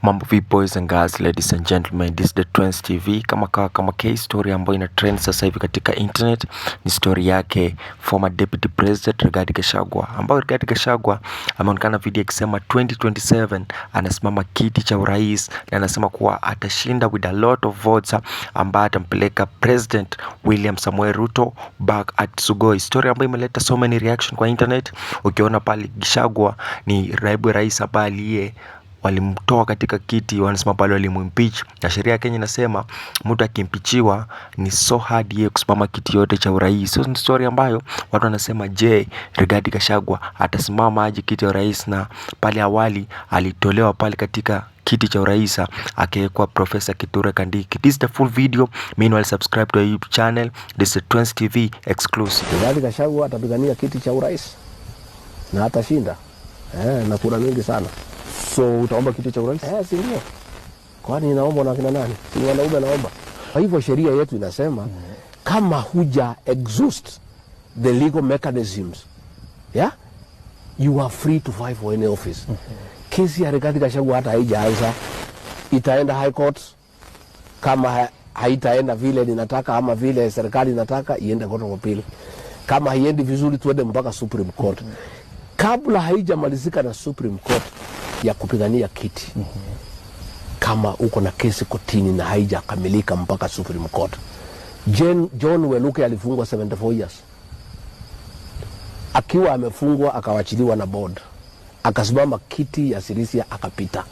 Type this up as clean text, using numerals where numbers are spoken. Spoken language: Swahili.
Mambo vipi boys and girls, ladies and gentlemen, this is the Trends TV. Kama case story ambayo ina trend sasa hivi katika internet ni story yake former deputy president Rigathi Gachagua, ambayo Rigathi Gachagua ameonekana video akisema 2027 anasimama kiti cha urais na anasema kuwa atashinda with a lot of votes, ambaye atampeleka President William Samoei Ruto back at Sugoi. Story ambayo imeleta so many reaction kwa internet. Ukiona pale Gachagua ni naibu rais ambaye walimtoa katika kiti, wanasema pale walimimpeach, na sheria ya Kenya inasema mtu akimpichiwa ni so hard yeye kusimama kiti yote cha urais. So ni story ambayo watu wanasema, je, Rigathi Gachagua atasimama aje kiti ya urais? Na pale awali alitolewa pale katika kiti cha urais akiwekwa Professor Kithure Kindiki. This is the full video. Meanwhile, subscribe to our YouTube channel. This is the Trends TV exclusive. Rigathi Gachagua atapigania kiti cha urais na atashinda na kura mingi sana. So utaomba kiti cha urais? Si ndio? Kwani inaomba na kina nani? Si wanaume naomba. Kwa hivyo sheria yetu inasema kama huja exhaust the legal mechanisms, you are free to fight for any office. Kesi ya Rigathi Gachagua hata haijaanza, itaenda high court. Kama haitaenda vile ninataka ama vile serikali inataka, iende court of appeal. Kama haiendi vizuri, tuende mpaka Supreme Court. Kabla haijamalizika na Supreme Court ya kupigania kiti, kama uko na kesi kotini na haijakamilika mpaka Supreme Court. John Weluke alifungwa 74 years. Akiwa amefungwa akawachiliwa na board, akasimama kiti ya Sirisia akapita.